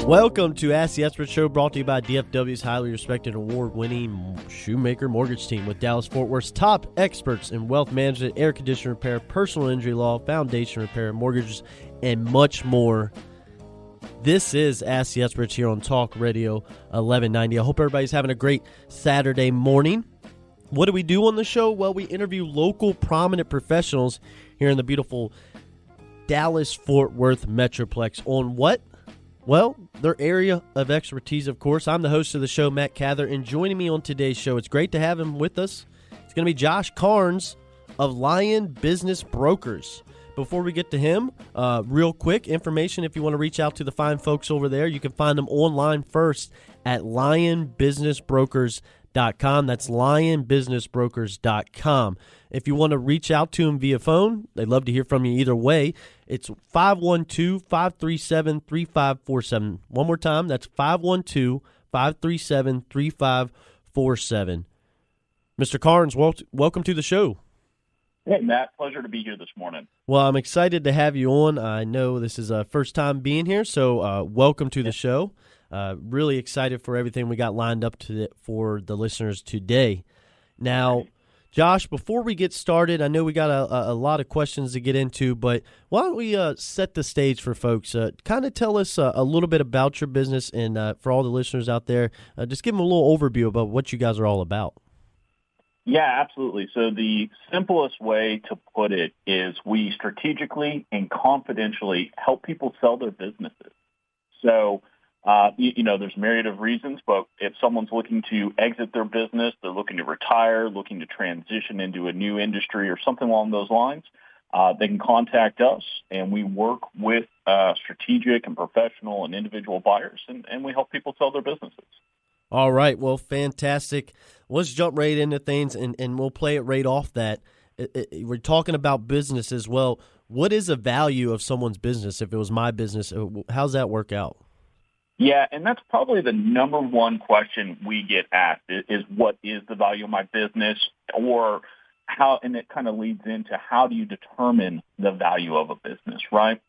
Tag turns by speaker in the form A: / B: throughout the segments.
A: Welcome to Ask the Expert Show, brought to you by DFW's highly respected award-winning Shoemaker Mortgage Team with Dallas-Fort Worth's top experts in wealth management, air conditioner repair, personal injury law, foundation repair, mortgages, and much more. This is Ask the Experts here on Talk Radio 1190. I hope everybody's having a great Saturday morning. What do we do on the show? Well, we interview local prominent professionals here in the beautiful Dallas-Fort Worth Metroplex on what? Well, their area of expertise, of course. I'm the host of the show, Matt Cather, and joining me on today's show, it's great to have him with us. It's going to be Josh Carnes of Lion Business Brokers. Before we get to him, real quick information, if you want to reach out to the fine folks over there, you can find them online first at lionbusinessbrokers.com. That's lionbusinessbrokers.com. If you want to reach out to them via phone, they'd love to hear from you either way. It's 512-537-3547. One more time, that's 512-537-3547. Mr. Carnes, welcome to the show.
B: Hey, Matt. Pleasure to be here this morning.
A: Well, I'm excited to have you on. I know this is a first time being here, so welcome to the show. Really excited for everything we got lined up for the listeners today. Now, Josh, before we get started, I know we got a lot of questions to get into, but why don't we set the stage for folks? Kind of tell us a little bit about your business, and for all the listeners out there, just give them a little overview about what you guys are all about.
B: Yeah, absolutely. So the simplest way to put it is we strategically and confidentially help people sell their businesses. So, there's a myriad of reasons, but if someone's looking to exit their business, they're looking to retire, looking to transition into a new industry or something along those lines, they can contact us, and we work with strategic and professional and individual buyers, and we help people sell their businesses.
A: All right. Well, fantastic. Let's jump right into things, and we'll play it right off that. We're talking about business as well. What is the value of someone's business? If it was my business, how's that work out?
B: Yeah, and that's probably the number one question we get asked is what is the value of my business, or how, and it kind of leads into how do you determine the value of a business, right?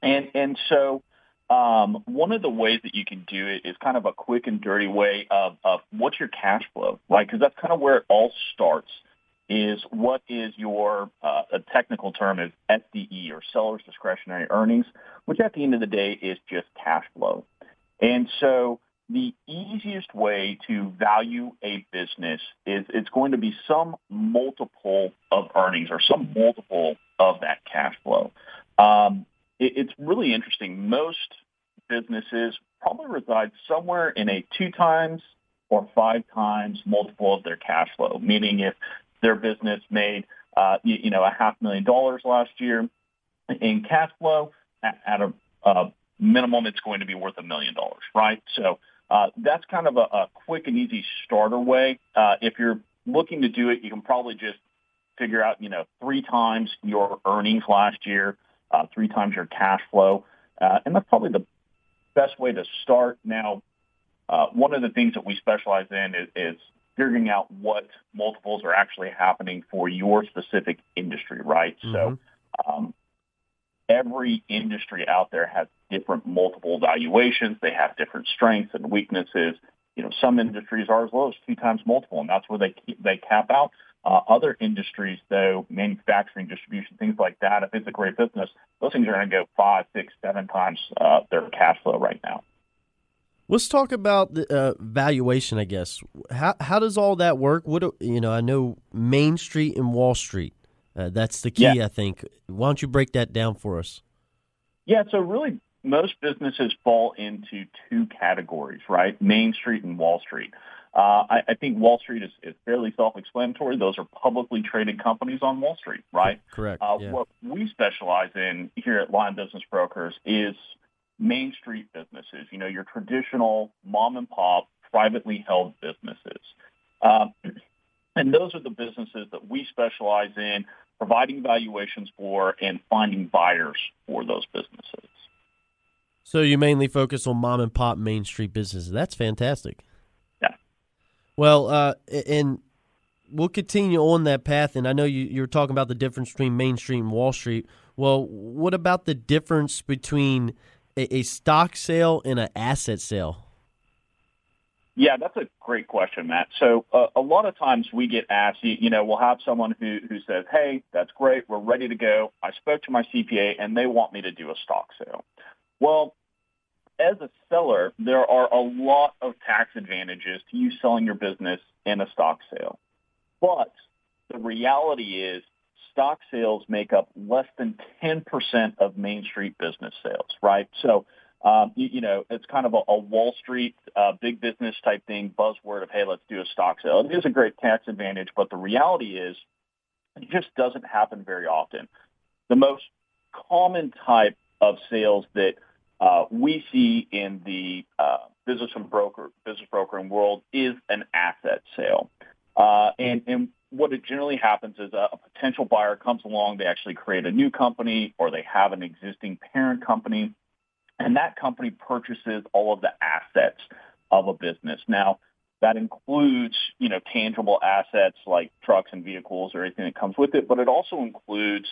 B: And so one of the ways that you can do it is kind of a quick and dirty way of what's your cash flow, right? Because that's kind of where it all starts, is what is your, a technical term is SDE, or seller's discretionary earnings, which at the end of the day is just cash flow. And so the easiest way to value a business is it's going to be some multiple of earnings or some multiple of that cash flow. It's really interesting. Most businesses probably reside somewhere in a 2 times or 5 times multiple of their cash flow, meaning if their business made, $500,000 last year in cash flow, at a minimum, it's going to be worth $1 million, right? So that's kind of a quick and easy starter way. If you're looking to do it, you can probably just figure out, 3 times your earnings last year, 3 times your cash flow, and that's probably the best way to start. Now, one of the things that we specialize in is figuring out what multiples are actually happening for your specific industry, right? Mm-hmm. So every industry out there has different multiple valuations. They have different strengths and weaknesses. Some industries are as low as 2 times multiple, and that's where they cap out. Other industries, though, manufacturing, distribution, things like that, if it's a great business, those things are going to go 5, 6, 7 times their cash flow right now.
A: Let's talk about the valuation, I guess. How does all that work? I know Main Street and Wall Street. That's the key, yeah. I think. Why don't you break that down for us? Yeah,
B: so really most businesses fall into 2 categories, right? Main Street and Wall Street. I think Wall Street is fairly self-explanatory. Those are publicly traded companies on Wall Street, right?
A: Correct. Yeah.
B: What we specialize in here at Lion Business Brokers is Main Street businesses, your traditional mom-and-pop, privately held businesses. And those are the businesses that we specialize in providing valuations for and finding buyers for those businesses.
A: So you mainly focus on mom-and-pop Main Street businesses. That's fantastic.
B: Yeah.
A: Well, and we'll continue on that path, and I know you were talking about the difference between Main Street and Wall Street. Well, what about the difference between a stock sale and an asset sale?
B: Yeah, that's a great question, Matt. So a lot of times we get asked, we'll have someone who says, hey, that's great, we're ready to go. I spoke to my CPA, and they want me to do a stock sale. Well, as a seller, there are a lot of tax advantages to you selling your business in a stock sale. But the reality is stock sales make up less than 10% of Main Street business sales, right? So, it's kind of a Wall Street big business type thing, buzzword of, hey, let's do a stock sale. It is a great tax advantage, but the reality is it just doesn't happen very often. The most common type of sales that we see in the business brokering world is an asset sale. And what it generally happens is a potential buyer comes along, they actually create a new company, or they have an existing parent company, and that company purchases all of the assets of a business. Now, that includes, tangible assets like trucks and vehicles or anything that comes with it, but it also includes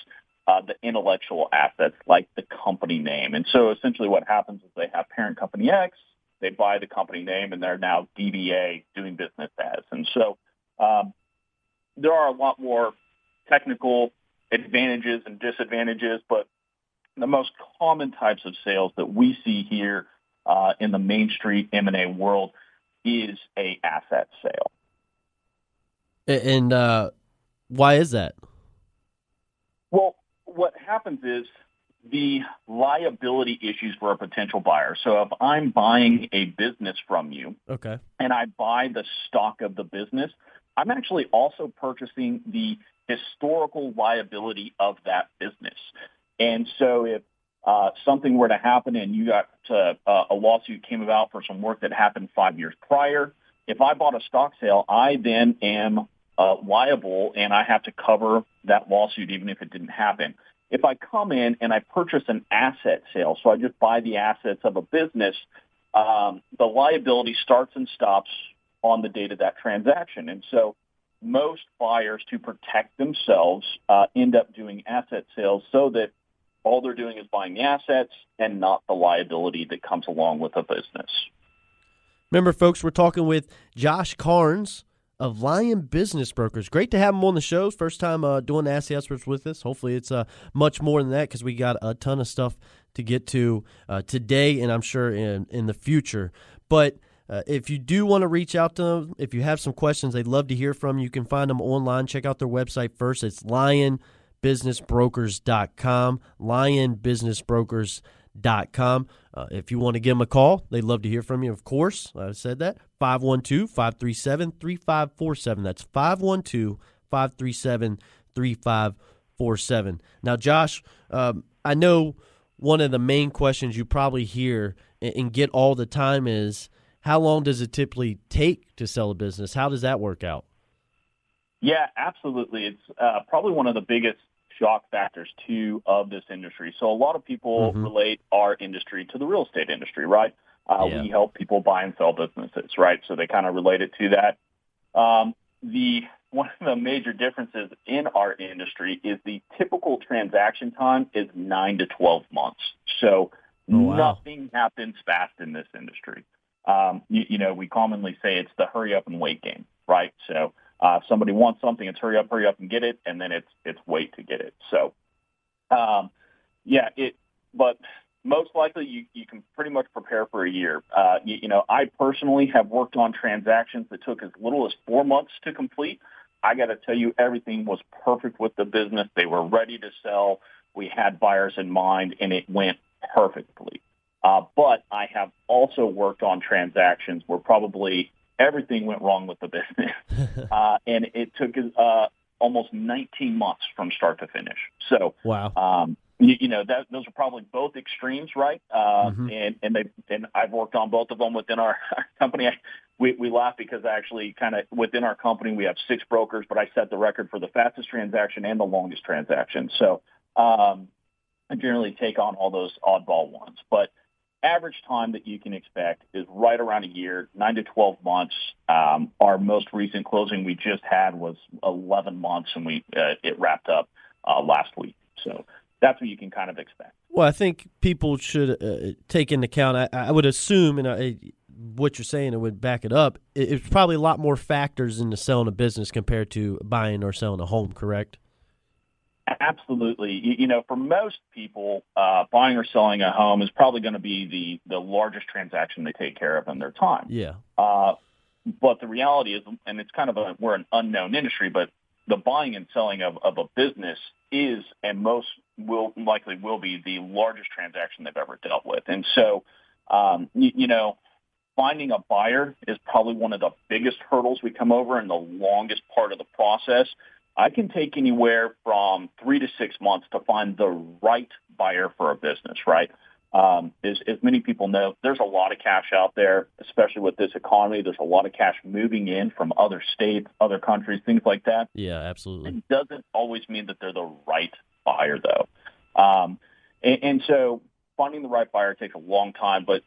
B: the intellectual assets like the company name. And so essentially what happens is they have parent company X, they buy the company name, and they're now DBA, doing business as. And so there are a lot more technical advantages and disadvantages, but the most common types of sales that we see here in the Main Street M&A world is a asset sale.
A: And why is that?
B: Well, what happens is the liability issues for a potential buyer. So if I'm buying a business from you,
A: okay, and
B: I buy the stock of the business, I'm actually also purchasing the historical liability of that business. And so if something were to happen and you got a lawsuit came about for some work that happened 5 years prior, if I bought a stock sale, I then am liable, and I have to cover that lawsuit even if it didn't happen. If I come in and I purchase an asset sale, so I just buy the assets of a business, the liability starts and stops on the date of that transaction. And so most buyers, to protect themselves, end up doing asset sales so that all they're doing is buying the assets and not the liability that comes along with a business.
A: Remember, folks, we're talking with Josh Carnes of Lion Business Brokers. Great to have him on the show. First time doing the Ask the Experts with us. Hopefully it's much more than that because we got a ton of stuff to get to today and I'm sure in the future. But if you do want to reach out to them, if you have some questions, they'd love to hear from you. You can find them online. Check out their website first. It's lionbusinessbrokers.com, lionbusinessbrokers.com. If you want to give them a call, they'd love to hear from you, of course. I said that. 512-537-3547. That's 512-537-3547. Now, Josh, I know one of the main questions you probably hear and get all the time is, how long does it typically take to sell a business? How does that work out?
B: Yeah, absolutely. It's probably one of the biggest shock factors, too, of this industry. So a lot of people relate our industry to the real estate industry, right? We help people buy and sell businesses, right? So they kind of relate it to that. One of the major differences in our industry is the typical transaction time is 9 to 12 months. So nothing happens fast in this industry. We commonly say it's the hurry up and wait game, right? So if somebody wants something, it's hurry up and get it, and then it's wait to get it. So, but most likely you can pretty much prepare for a year. I personally have worked on transactions that took as little as 4 months to complete. I got to tell you, everything was perfect with the business. They were ready to sell. We had buyers in mind, and it went perfectly. But I have also worked on transactions where probably everything went wrong with the business, and it took almost 19 months from start to finish. So,
A: wow.
B: Those are probably both extremes, right? And I've worked on both of them within our company. We laugh because actually kind of within our company we have 6 brokers, but I set the record for the fastest transaction and the longest transaction. So I generally take on all those oddball ones. But average time that you can expect is right around a year, 9 to 12 months. Our most recent closing we just had was 11 months, and it wrapped up last week. So that's what you can kind of expect.
A: Well, I think people should take into account, I would assume, and what you're saying, it would back it up, it's probably a lot more factors into selling a business compared to buying or selling a home, correct?
B: Absolutely. For most people, buying or selling a home is probably going to be the largest transaction they take care of in their time.
A: Yeah.
B: But the reality is, and it's kind of we're an unknown industry, but the buying and selling of a business is, and most will be the largest transaction they've ever dealt with. And so, finding a buyer is probably one of the biggest hurdles we come over and the longest part of the process. I can take anywhere from 3 to 6 months to find the right buyer for a business, right? As many people know, there's a lot of cash out there, especially with this economy. There's a lot of cash moving in from other states, other countries, things like that.
A: Yeah, absolutely.
B: It doesn't always mean that they're the right buyer, though. And so finding the right buyer takes a long time. But,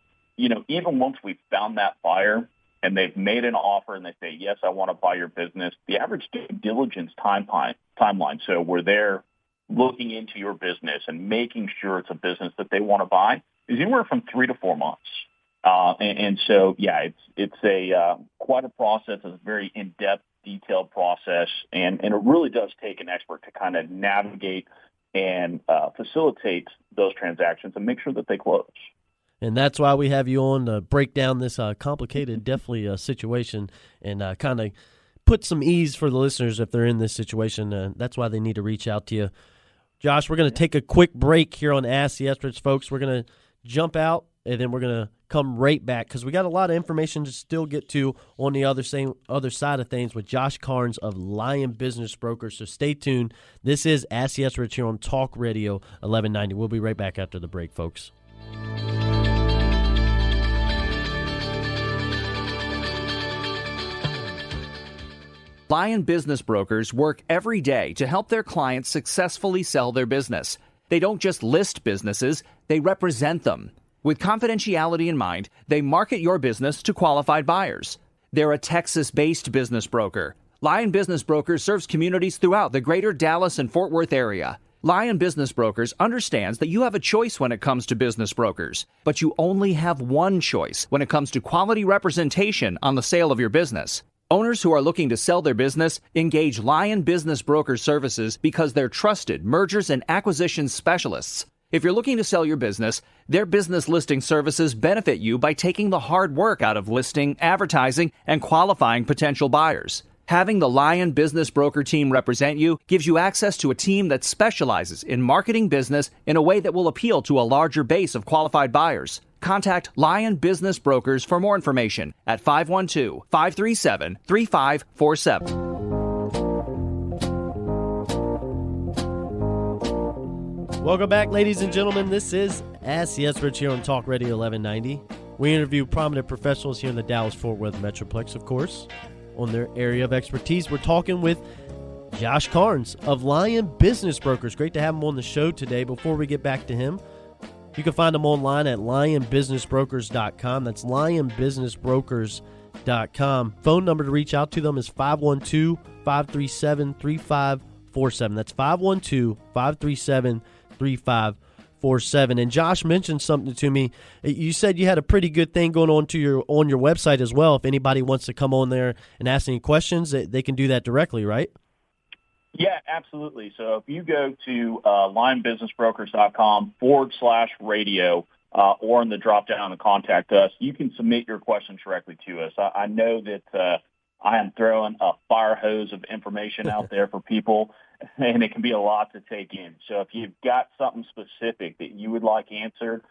B: even once we've found that buyer and they've made an offer and they say, yes, I want to buy your business, the average due diligence timeline, so we're there looking into your business and making sure it's a business that they want to buy, is anywhere from 3 to 4 months. And so, yeah, it's a quite a process. It's a very in-depth, detailed process, and it really does take an expert to kind of navigate and facilitate those transactions and make sure that they close.
A: And that's why we have you on to break down this complicated, definitely situation, and kind of put some ease for the listeners if they're in this situation. That's why they need to reach out to you. Josh, we're going to take a quick break here on Ask the Experts, folks. We're going to jump out, and then we're going to come right back because we got a lot of information to still get to on the other side of things with Josh Carnes of Lion Business Brokers. So stay tuned. This is Ask the Experts here on Talk Radio 1190. We'll be right back after the break, folks.
C: Lion Business Brokers work every day to help their clients successfully sell their business. They don't just list businesses, they represent them. With confidentiality in mind, they market your business to qualified buyers. They're a Texas-based business broker. Lion Business Brokers serves communities throughout the greater Dallas and Fort Worth area. Lion Business Brokers understands that you have a choice when it comes to business brokers, but you only have one choice when it comes to quality representation on the sale of your business. Owners who are looking to sell their business engage Lion Business Broker Services because they're trusted mergers and acquisitions specialists. If you're looking to sell your business, their business listing services benefit you by taking the hard work out of listing, advertising, and qualifying potential buyers. Having the Lion Business Broker team represent you gives you access to a team that specializes in marketing business in a way that will appeal to a larger base of qualified buyers. Contact Lion Business Brokers for more information at 512-537-3547.
A: Welcome back, ladies and gentlemen. This is Ask the Experts here on Talk Radio 1190. We interview prominent professionals here in the Dallas-Fort Worth Metroplex, of course, on their area of expertise. We're talking with Josh Carnes of Lion Business Brokers. Great to have him on the show today. Before we get back to him, you can find him online at lionbusinessbrokers.com. That's lionbusinessbrokers.com. Phone number to reach out to them is 512-537-3547. That's 512-537-3547. And Josh mentioned something to me. You said you had a pretty good thing going on on your website as well. If anybody wants to come on there and ask any questions, they can do that directly, right?
B: Yeah, absolutely. So if you go to lionbusinessbrokers.com/radio or in the drop-down and contact us, you can submit your questions directly to us. I know that I am throwing a fire hose of information out there for people, and it can be a lot to take in. So if you've got something specific that you would like answered,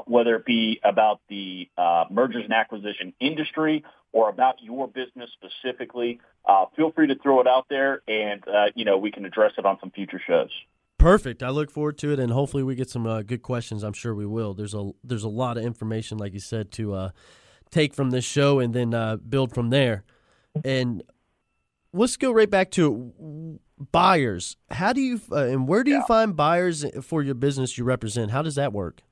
B: whether it be about the mergers and acquisition industry or about your business specifically, feel free to throw it out there, and we can address it on some future shows.
A: Perfect. I look forward to it, and hopefully we get some good questions. I'm sure we will. There's a lot of information, like you said, to take from this show and then build from there. And let's go right back to buyers. How do you and where do you find buyers for your business you represent? How does that work?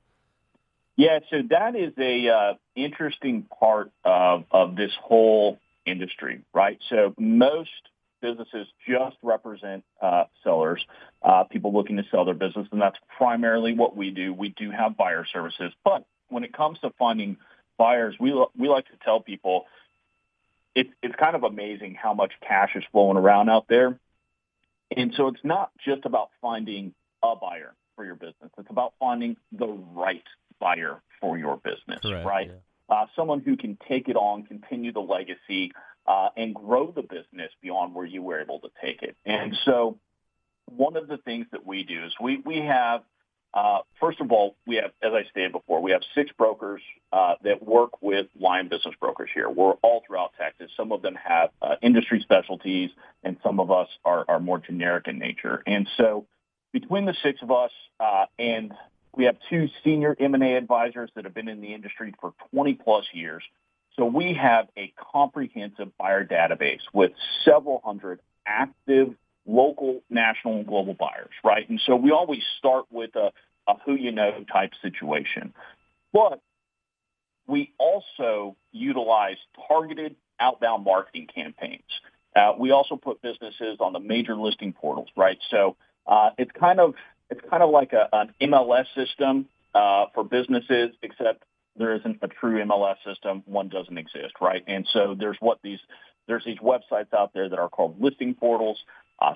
B: Yeah, so that is a interesting part of this whole industry, right? So most businesses just represent sellers, people looking to sell their business, and that's primarily what we do. We do have buyer services, but when it comes to finding buyers, we like to tell people it's kind of amazing how much cash is flowing around out there. And so it's not just about finding a buyer for your business. It's about finding the right buyer for your business,
A: Correct,
B: right?
A: yeah.
B: Someone who can take it on, continue the legacy, and grow the business beyond where you were able to take it. And so one of the things that we do is we have, first of all, we have, as I stated before, we have 6 brokers that work with Lion Business Brokers here. We're all throughout Texas. Some of them have industry specialties, and some of us are more generic in nature. And so between the 6 of us, and we have 2 senior M&A advisors that have been in the industry for 20-plus years. So we have a comprehensive buyer database with several hundred active local, national, and global buyers, right? And so we always start with a who-you-know type situation. But we also utilize targeted outbound marketing campaigns. We also put businesses on the major listing portals, right? So it's kind of like an MLS system for businesses, except there isn't a true MLS system. One doesn't exist, right? And so there's these websites out there that are called listing portals.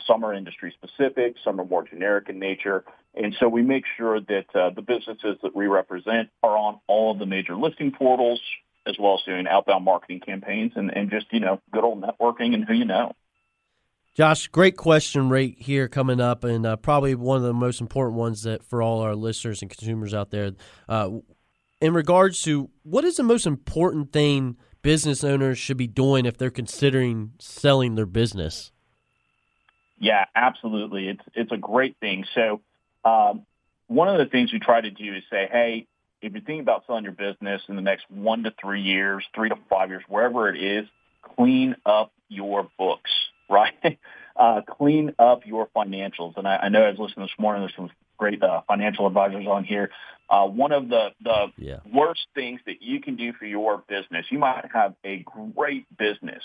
B: Some are industry specific, some are more generic in nature. And so we make sure that the businesses that we represent are on all of the major listing portals, as well as doing outbound marketing campaigns and just, good old networking and who you know.
A: Josh, great question right here coming up, and probably one of the most important ones that for all our listeners and consumers out there. In regards to what is the most important thing business owners should be doing if they're considering selling their business?
B: Yeah, absolutely. It's a great thing. So one of the things we try to do is say, hey, if you're thinking about selling your business in the next 1 to 3 years, 3 to 5 years, wherever it is, clean up your books, right? Clean up your financials. And I know I was listening this morning, there's some great financial advisors on here. One of the worst things that you can do for your business, you might have a great business,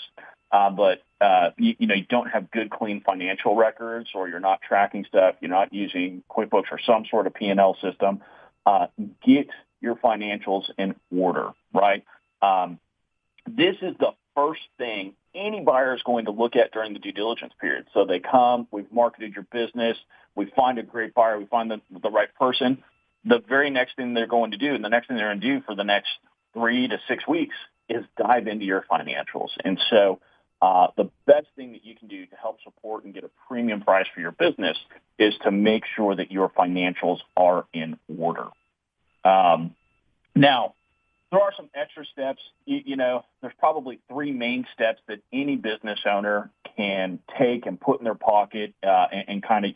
B: but you don't have good, clean financial records, or you're not tracking stuff, you're not using QuickBooks or some sort of P&L system. Get your financials in order, right? This is the first thing any buyer is going to look at during the due diligence period. So they come, we've marketed your business, we find a great buyer, we find the right person. The very next thing they're going to do, and the next thing they're going to do for the next 3 to 6 weeks, is dive into your financials. And so the best thing that you can do to help support and get a premium price for your business is to make sure that your financials are in order. Now, there are some extra steps. There's probably 3 main steps that any business owner can take and put in their pocket and kind of,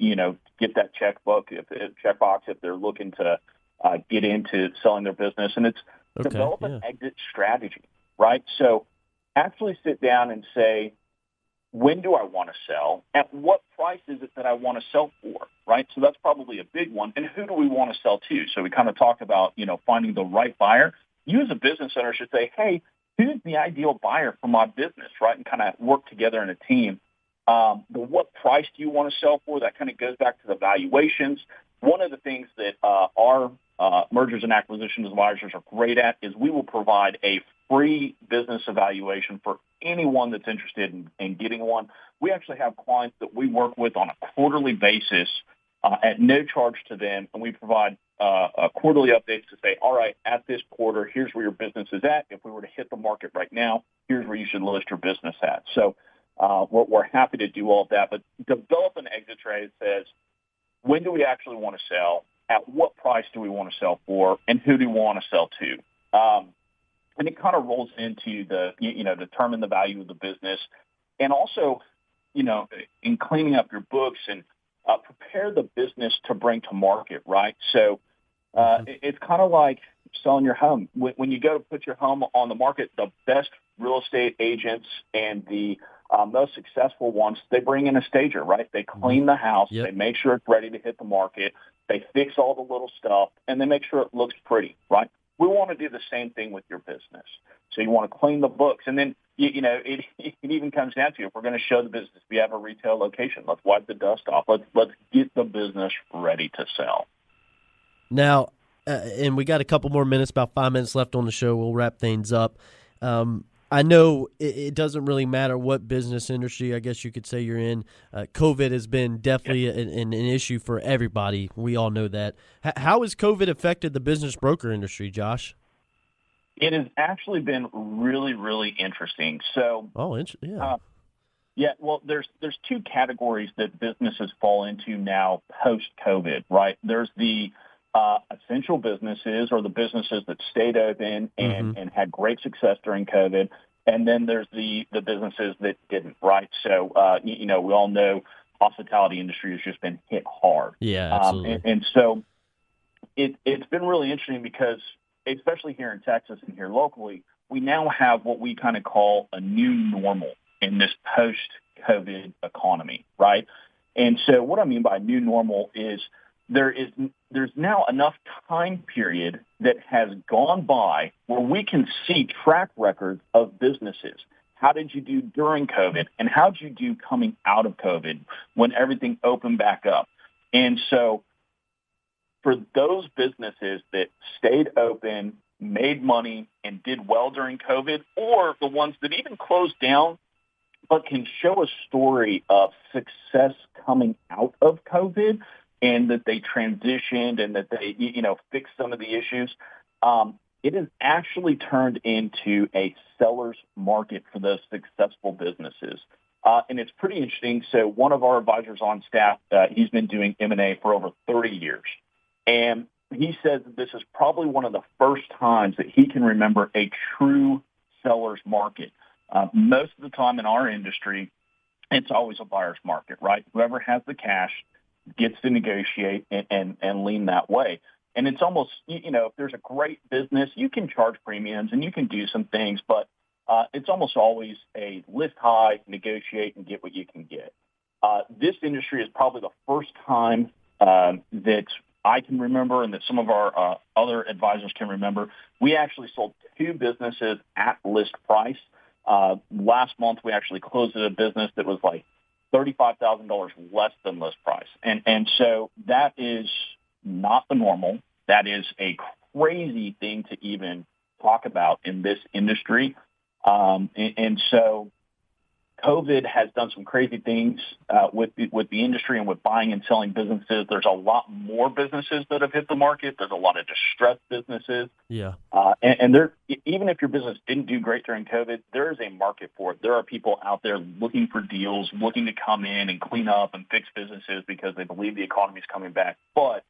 B: get that checkbox if they're looking to get into selling their business. And it's develop an exit strategy, right? So actually sit down and say, when do I want to sell? At what price is it that I want to sell for, right? So that's probably a big one. And who do we want to sell to? So we kind of talked about, finding the right buyer. You as a business owner should say, hey, who's the ideal buyer for my business, right? And kind of work together in a team. What price do you want to sell for? That kind of goes back to the valuations. One of the things that our mergers and acquisitions advisors are great at is we will provide a free business evaluation for anyone that's interested in getting one. We actually have clients that we work with on a quarterly basis at no charge to them, and we provide quarterly updates to say, all right, at this quarter, here's where your business is at. If we were to hit the market right now, here's where you should list your business at. So we're happy to do all of that, but develop an exit strategy that says, when do we actually want to sell? At what price do we want to sell for? And who do we want to sell to? And it kind of rolls into determine the value of the business. And also, in cleaning up your books and prepare the business to bring to market, right? So it's kind of like selling your home. When you go to put your home on the market, the best real estate agents and the most successful ones, they bring in a stager, right? They clean the house. Yep. They make sure it's ready to hit the market. They fix all the little stuff, and they make sure it looks pretty, right? We want to do the same thing with your business. So you want to clean the books. And then, it even comes down to, if we're going to show the business we have a retail location, let's wipe the dust off. Let's get the business ready to sell.
A: Now, and we got a couple more minutes, about 5 minutes left on the show. We'll wrap things up. I know it doesn't really matter what business industry, I guess you could say, you're in. COVID has been definitely an issue for everybody. We all know that. How has COVID affected the business broker industry, Josh?
B: It has actually been really, really interesting. So, well, there's two categories that businesses fall into now post-COVID, right? There's the essential businesses, or the businesses that stayed open and had great success during COVID. And then there's the businesses that didn't, right? So, we all know hospitality industry has just been hit hard.
A: Yeah, absolutely.
B: And so it's been really interesting because, especially here in Texas and here locally, we now have what we kind of call a new normal in this post-COVID economy, right? And so what I mean by new normal is there's now enough time period that has gone by where we can see track records of businesses. How did you do during COVID, and how did you do coming out of COVID when everything opened back up? And so for those businesses that stayed open, made money, and did well during COVID, or the ones that even closed down but can show a story of success coming out of COVID, and that they transitioned and that they, fixed some of the issues, it has actually turned into a seller's market for those successful businesses. And it's pretty interesting. So one of our advisors on staff, he's been doing M&A for over 30 years. And he says that this is probably one of the first times that he can remember a true seller's market. Most of the time in our industry, it's always a buyer's market, right? Whoever has the cash gets to negotiate and lean that way. And it's almost, if there's a great business, you can charge premiums and you can do some things, but it's almost always a lift high, negotiate, and get what you can get. This industry is probably the first time that I can remember, and that some of our other advisors can remember, we actually sold two businesses at list price. Last month, we actually closed a business that was like $35,000 less than list price. And so that is not the normal. That is a crazy thing to even talk about in this industry. And so COVID has done some crazy things with the industry and with buying and selling businesses. There's a lot more businesses that have hit the market. There's a lot of distressed businesses.
A: Yeah.
B: And there, even if your business didn't do great during COVID, there is a market for it. There are people out there looking for deals, looking to come in and clean up and fix businesses because they believe the economy is coming back. But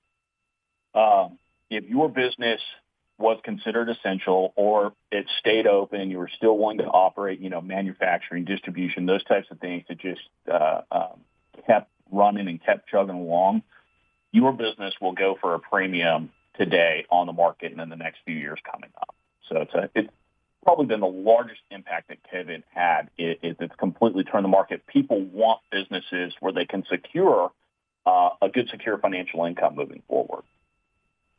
B: if your business was considered essential, or it stayed open, you were still willing to operate, manufacturing, distribution, those types of things that just kept running and kept chugging along, your business will go for a premium today on the market and in the next few years coming up. So it's probably been the largest impact that COVID had. It's completely turned the market. People want businesses where they can secure a good, secure financial income moving forward.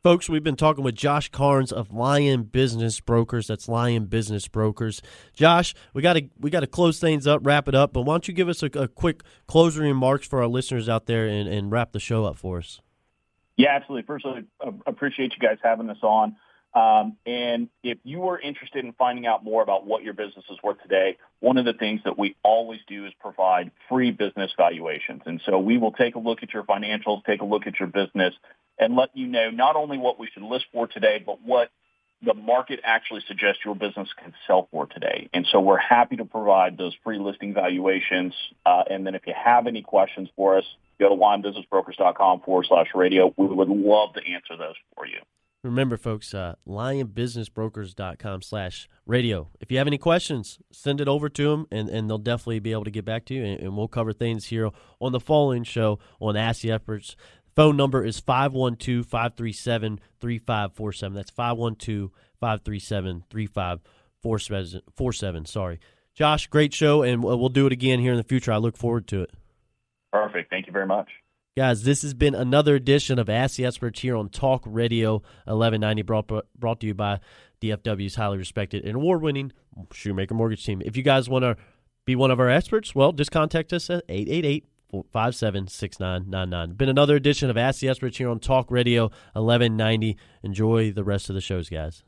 A: Folks, we've been talking with Josh Carnes of Lion Business Brokers. That's Lion Business Brokers. Josh, we got to close things up, wrap it up, but why don't you give us a quick closing remarks for our listeners out there and wrap the show up for us?
B: Yeah, absolutely. First, I appreciate you guys having us on. And if you are interested in finding out more about what your business is worth today, one of the things that we always do is provide free business valuations. And so we will take a look at your financials, take a look at your business, and let you know not only what we should list for today, but what the market actually suggests your business can sell for today. And so we're happy to provide those free listing valuations. And then if you have any questions for us, go to lionbusinessbrokers.com/radio. We would love to answer those for you.
A: Remember, folks, lionbusinessbrokers.com/radio. If you have any questions, send it over to them, and they'll definitely be able to get back to you. And we'll cover things here on the following show on Ask the Experts. Phone number is 512-537-3547. That's 512-537-3547. Sorry. Josh, great show, and we'll do it again here in the future. I look forward to it.
B: Perfect. Thank you very much.
A: Guys, this has been another edition of Ask the Experts here on Talk Radio 1190, brought to you by DFW's highly respected and award-winning Shoemaker Mortgage Team. If you guys want to be one of our experts, well, just contact us at 888-576999. Been another edition of Ask the Experts here on Talk Radio 1190. Enjoy the rest of the shows, guys.